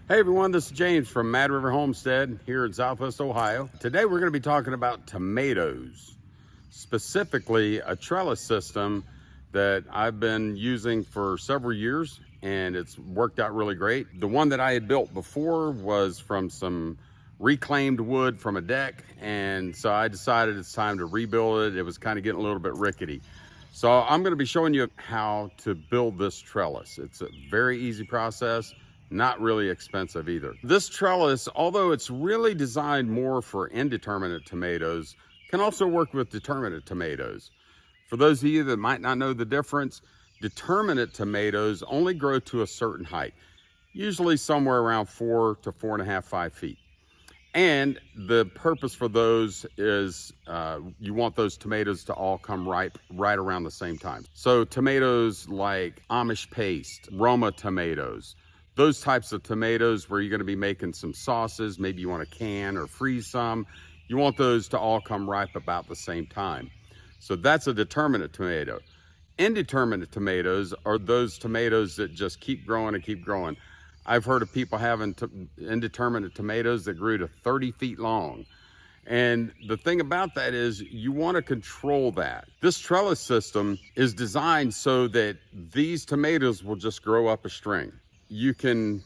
Hey everyone, this is James from Mad River Homestead here in Southwest Ohio. Today we're going to be talking about tomatoes, specifically a trellis system that I've been using for several years and it's worked out really great. The one that I had built before was from some reclaimed wood from a deck, and so I decided it's time to rebuild it. It was kind of getting a little bit rickety. So I'm going to be showing you how to build this trellis. It's a very easy process. Not really expensive either. This trellis, although it's really designed more for indeterminate tomatoes, can also work with determinate tomatoes. For those of you that might not know the difference, determinate tomatoes only grow to a certain height, usually somewhere around 4 to 4.5, 5 feet. And the purpose for those is you want those tomatoes to all come ripe right around the same time. So tomatoes like Amish paste, Roma tomatoes, those types of tomatoes where you're going to be making some sauces, maybe you want to can or freeze some, you want those to all come ripe about the same time. So that's a determinate tomato. Indeterminate tomatoes are those tomatoes that just keep growing and keep growing. I've heard of people having indeterminate tomatoes that grew to 30 feet long. And the thing about that is you want to control that. This trellis system is designed so that these tomatoes will just grow up a string. You can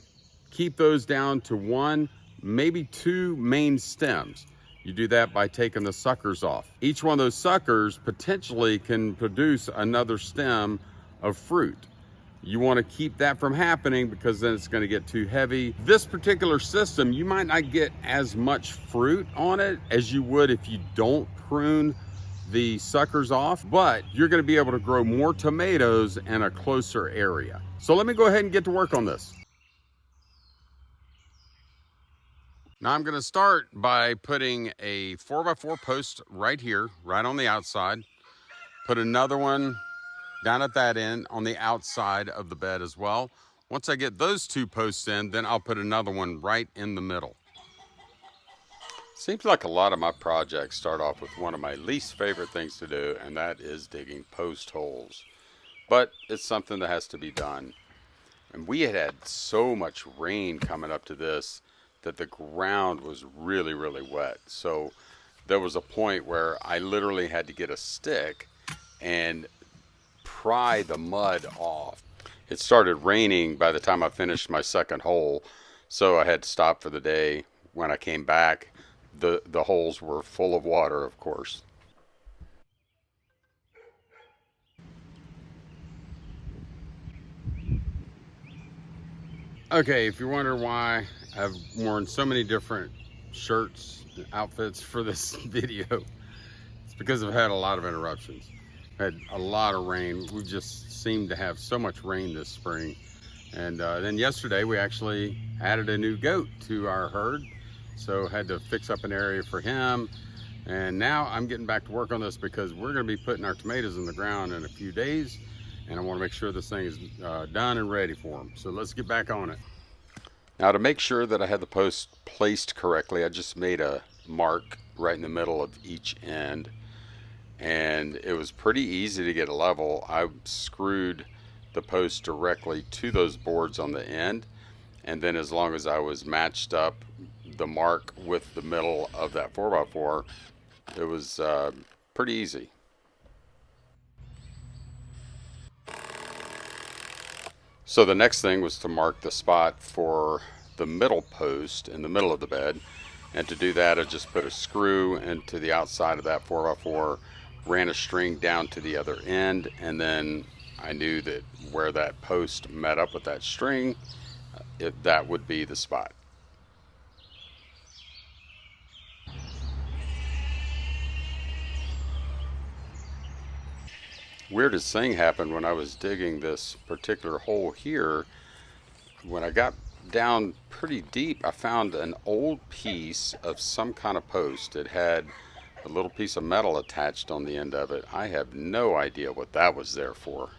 keep those down to 1, maybe 2 main stems. You do that by taking the suckers off. Each one of those suckers potentially can produce another stem of fruit. You want to keep that from happening because then it's going to get too heavy. This particular system, you might not get as much fruit on it as you would if you don't prune the suckers off, but you're going to be able to grow more tomatoes in a closer area. So let me go ahead and get to work on this. Now I'm going to start by putting a 4x4 post right here, right on the outside. Put another one down at that end on the outside of the bed as well. Once I get those 2 posts in, then I'll put another one right in the middle. Seems like a lot of my projects start off with one of my least favorite things to do, and that is digging post holes. But it's something that has to be done. And we had so much rain coming up to this that the ground was really, really wet. So there was a point where I literally had to get a stick and pry the mud off. It started raining by the time I finished my second hole, so I had to stop for the day. When I came back, the holes were full of water, of course. Okay, if you're wondering why I've worn so many different shirts and outfits for this video, it's because I've had a lot of interruptions. Had a lot of rain. We just seemed to have so much rain this spring. And then yesterday we actually added a new goat to our herd. So had to fix up an area for him. And now I'm getting back to work on this because we're going to be putting our tomatoes in the ground in a few days. And I want to make sure this thing is done and ready for them. So let's get back on it. Now to make sure that I had the post placed correctly, I just made a mark right in the middle of each end. And it was pretty easy to get a level. I screwed the post directly to those boards on the end, and then as long as I was matched up the mark with the middle of that 4x4, it was pretty easy. So the next thing was to mark the spot for the middle post in the middle of the bed, and to do that I just put a screw into the outside of that 4x4, ran a string down to the other end, and then I knew that where that post met up with that string, that would be the spot. Weirdest thing happened when I was digging this particular hole here. When I got down pretty deep, I found an old piece of some kind of post. It had a little piece of metal attached on the end of it. I have no idea what that was there for.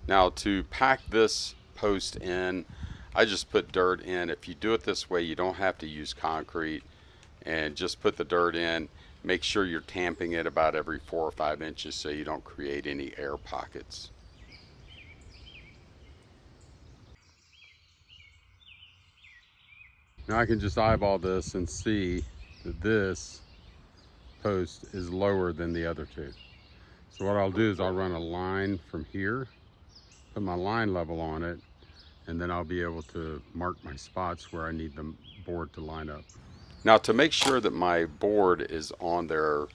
Now to pack this post in, I just put dirt in. If you do it this way, you don't have to use concrete, and just put the dirt in. Make sure you're tamping it about every 4 or 5 inches so you don't create any air pockets. Now I can just eyeball this and see that this post is lower than the other two. So what I'll do is I'll run a line from here, put my line level on it, and then I'll be able to mark my spots where I need the board to line up. Now to make sure that my board is on there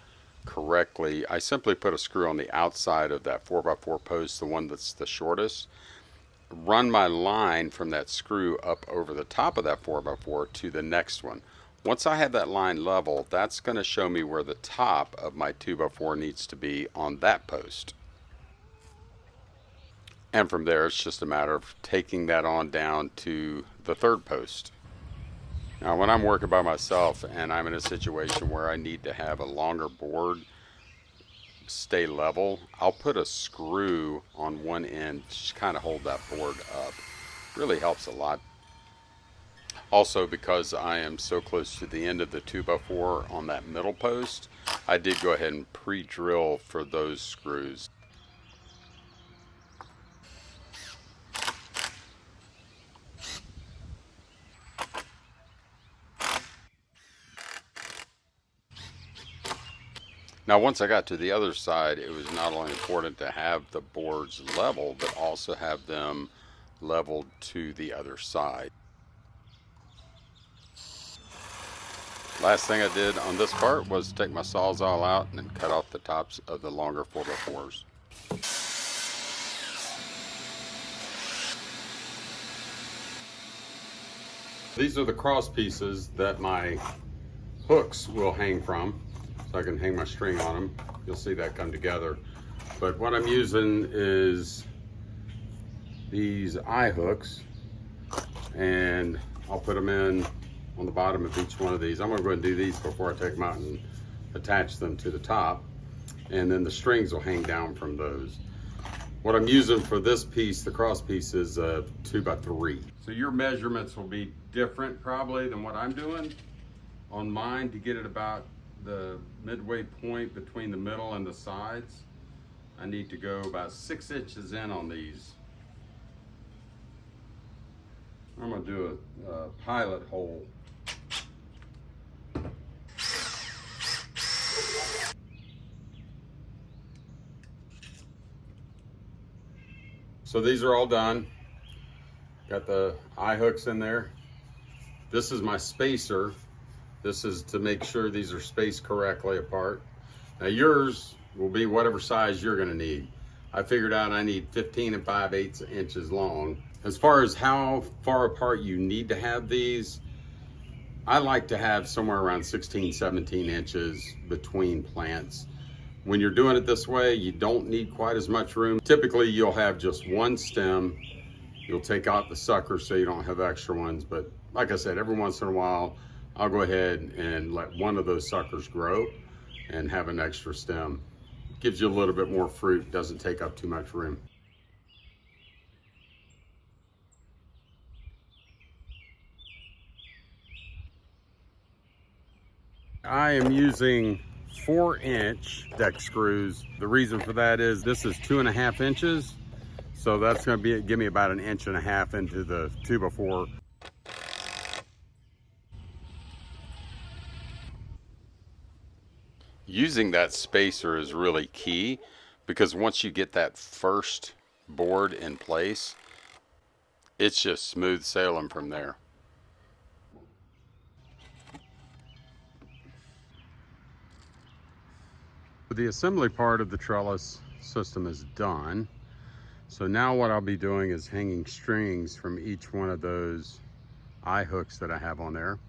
correctly, I simply put a screw on the outside of that 4x4 post, the one that's the shortest, run my line from that screw up over the top of that 4x4 to the next one. Once I have that line level, that's going to show me where the top of my 2x4 needs to be on that post. And from there, it's just a matter of taking that on down to the third post. Now, when I'm working by myself and I'm in a situation where I need to have a longer board stay level, I'll put a screw on one end to just kind of hold that board up. Really helps a lot. Also, because I am so close to the end of the 2x4 on that middle post, I did go ahead and pre-drill for those screws. Now, once I got to the other side, it was not only important to have the boards level, but also have them leveled to the other side. Last thing I did on this part was take my Sawzall out and then cut off the tops of the longer 4x4s. These are the cross pieces that my hooks will hang from, so I can hang my string on them. You'll see that come together. But what I'm using is these eye hooks, and I'll put them in on the bottom of each one of these. I'm gonna go ahead and do these before I take them out and attach them to the top, and then the strings will hang down from those. What I'm using for this piece, the cross piece, is a 2x3. So your measurements will be different probably than what I'm doing. On mine, to get it about the midway point between the middle and the sides, I need to go about 6 inches in on these. I'm gonna do a pilot hole. So these are all done. Got the eye hooks in there. This is my spacer. This is to make sure these are spaced correctly apart. Now yours will be whatever size you're gonna need. I figured out I need 15 5/8 inches long. As far as how far apart you need to have these, I like to have somewhere around 16, 17 inches between plants. When you're doing it this way, you don't need quite as much room. Typically, you'll have just one stem. You'll take out the sucker so you don't have extra ones. But like I said, every once in a while, I'll go ahead and let one of those suckers grow and have an extra stem. Gives you a little bit more fruit, doesn't take up too much room. I am using 4-inch deck screws. The reason for that is this is 2.5 inches. So that's gonna give me about 1.5 inches into the 2x4. Using that spacer is really key, because once you get that first board in place, it's just smooth sailing from there. The assembly part of the trellis system is done. So now what I'll be doing is hanging strings from each one of those eye hooks that I have on there.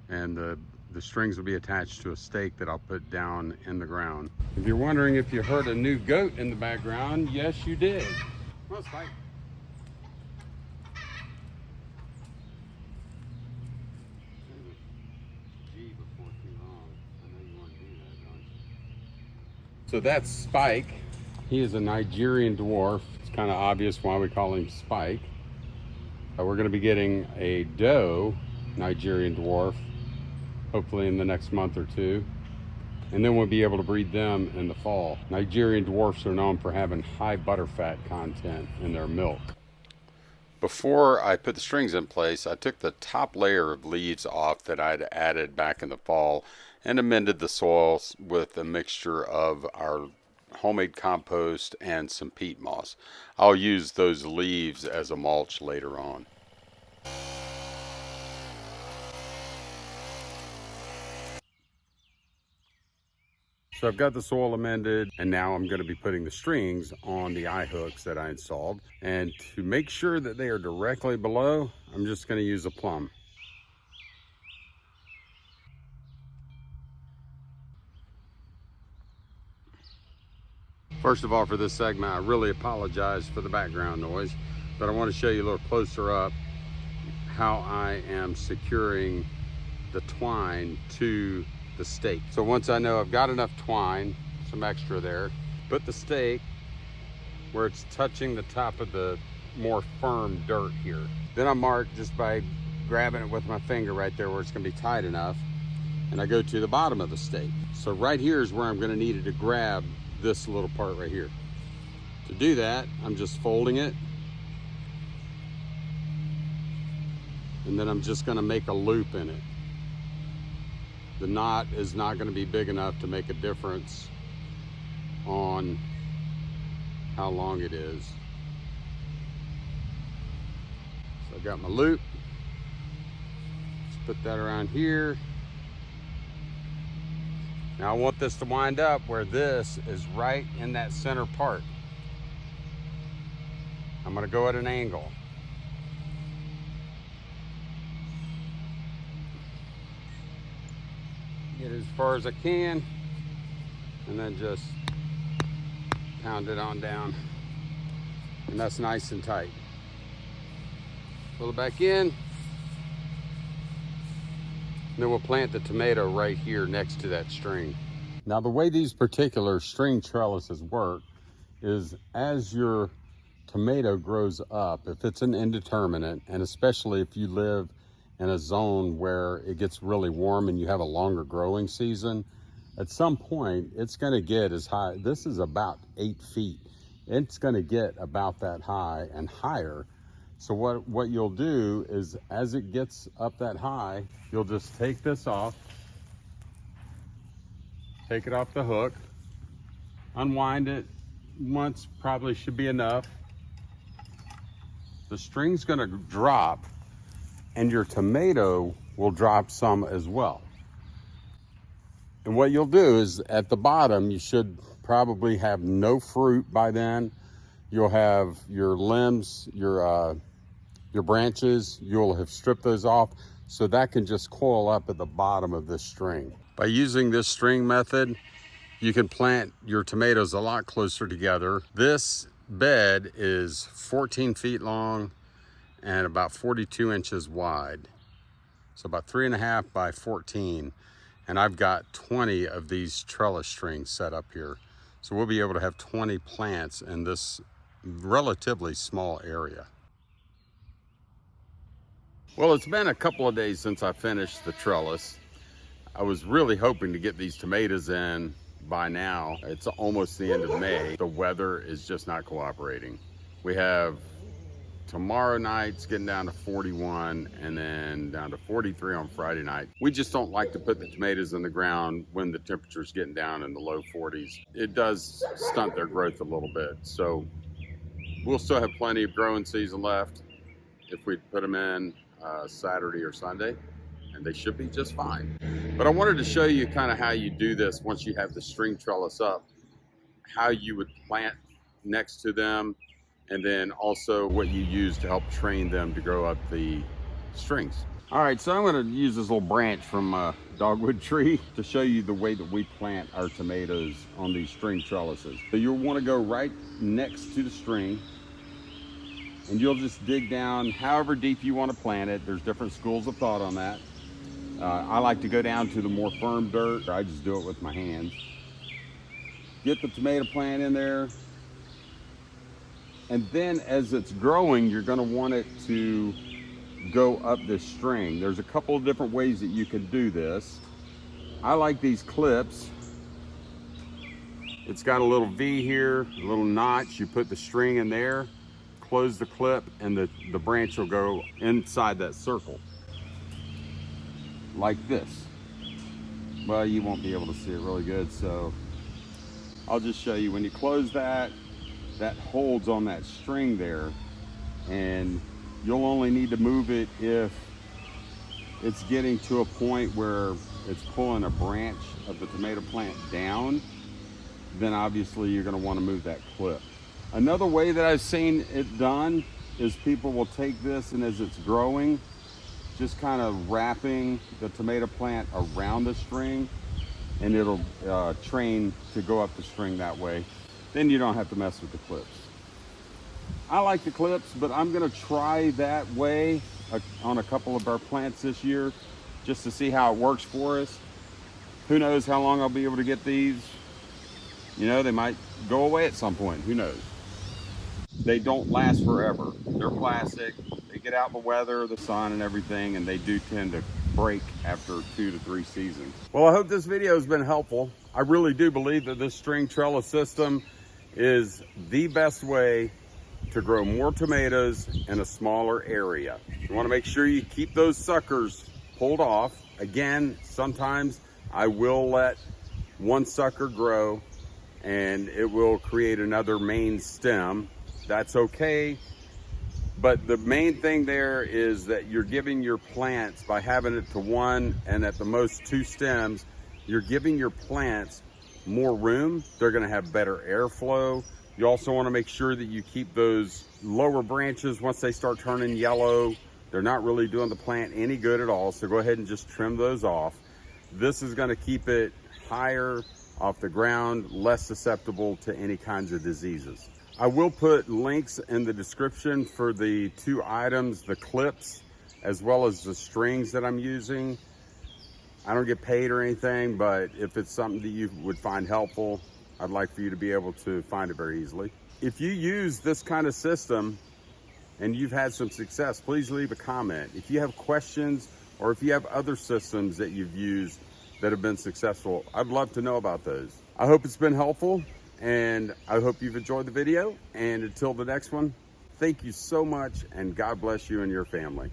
And the strings will be attached to a stake that I'll put down in the ground. If you're wondering if you heard a new goat in the background, yes you did. Well, it's fine. So that's Spike. He is a Nigerian dwarf. It's kind of obvious why we call him Spike. We're going to be getting a doe Nigerian dwarf, hopefully in the next month or two. And then we'll be able to breed them in the fall. Nigerian dwarfs are known for having high butterfat content in their milk. Before I put the strings in place, I took the top layer of leaves off that I'd added back in the fall and amended the soil with a mixture of our homemade compost and some peat moss. I'll use those leaves as a mulch later on. So I've got the soil amended, and now I'm going to be putting the strings on the eye hooks that I installed. And to make sure that they are directly below, I'm just going to use a plumb. First of all, for this segment, I really apologize for the background noise, but I want to show you a little closer up how I am securing the twine to the stake. So once I know I've got enough twine, some extra there, put the stake where it's touching the top of the more firm dirt here. Then I mark just by grabbing it with my finger right there where it's gonna be tight enough, and I go to the bottom of the stake. So right here is where I'm gonna need it to grab this little part right here. To do that, I'm just folding it, and then I'm just gonna make a loop in it. The knot is not going to be big enough to make a difference on how long it is. So I've got my loop. Let's put that around here. Now I want this to wind up where this is right in that center part. I'm going to go at an angle. Get as far as I can, and then just pound it on down, and that's nice and tight. Pull it back in, and then we'll plant the tomato right here next to that string. Now the way these particular string trellises work is as your tomato grows up, if it's an indeterminate, and especially if you live in a zone where it gets really warm and you have a longer growing season, at some point it's going to get as high. This is about 8 feet. It's going to get about that high and higher. So what you'll do is, as it gets up that high, you'll just take this off, take it off the hook, unwind it once, probably should be enough. The string's going to drop, and your tomato will drop some as well. And what you'll do is, at the bottom, you should probably have no fruit by then. You'll have your limbs, your branches, you'll have stripped those off, so that can just coil up at the bottom of this string. By using this string method, you can plant your tomatoes a lot closer together. This bed is 14 feet long and about 42 inches wide. So about 3.5 by 14. And I've got 20 of these trellis strings set up here. So we'll be able to have 20 plants in this relatively small area. Well, it's been a couple of days since I finished the trellis. I was really hoping to get these tomatoes in by now. It's almost the end of May. The weather is just not cooperating. We have tomorrow night's getting down to 41, and then down to 43 on Friday night. We just don't like to put the tomatoes in the ground when the temperature's getting down in the low 40s. It does stunt their growth a little bit. So we'll still have plenty of growing season left if we put them in Saturday or Sunday, and they should be just fine. But I wanted to show you kind of how you do this once you have the string trellis up, how you would plant next to them, and then also what you use to help train them to grow up the strings. All right, so I'm gonna use this little branch from a dogwood tree to show you the way that we plant our tomatoes on these string trellises. So you'll wanna go right next to the string, and you'll just dig down however deep you wanna plant it. There's different schools of thought on that. I like to go down to the more firm dirt. I just do it with my hands. Get the tomato plant in there, and then as it's growing, you're gonna want it to go up this string. There's a couple of different ways that you can do this. I like these clips. It's got a little V here, a little notch. You put the string in there, close the clip and the branch will go inside that circle. Like this. Well, you won't be able to see it really good, so I'll just show you. When you close that, that holds on that string there, and you'll only need to move it if it's getting to a point where it's pulling a branch of the tomato plant down. Then obviously you're going to want to move that clip. Another way that I've seen it done is people will take this, and as it's growing, just kind of wrapping the tomato plant around the string, and it'll train to go up the string that way. Then you don't have to mess with the clips. I like the clips, but I'm gonna try that way on a couple of our plants this year, just to see how it works for us. Who knows how long I'll be able to get these. You know, they might go away at some point, who knows. They don't last forever. They're plastic, they get out in the weather, the sun and everything, and they do tend to break after 2 to 3 seasons. Well, I hope this video has been helpful. I really do believe that this string trellis system is the best way to grow more tomatoes in a smaller area. You want to make sure you keep those suckers pulled off. Again, sometimes I will let one sucker grow and it will create another main stem. That's okay. But the main thing there is that you're giving your plants, by having it to 1 and at the most 2 stems, you're giving your plants more room. They're gonna have better airflow. You also wanna make sure that you keep those lower branches, once they start turning yellow, they're not really doing the plant any good at all. So go ahead and just trim those off. This is gonna keep it higher off the ground, less susceptible to any kinds of diseases. I will put links in the description for the 2 items, the clips, as well as the strings that I'm using. I don't get paid or anything, but if it's something that you would find helpful, I'd like for you to be able to find it very easily. If you use this kind of system and you've had some success, please leave a comment. If you have questions or if you have other systems that you've used that have been successful, I'd love to know about those. I hope it's been helpful, and I hope you've enjoyed the video. And until the next one, thank you so much, and God bless you and your family.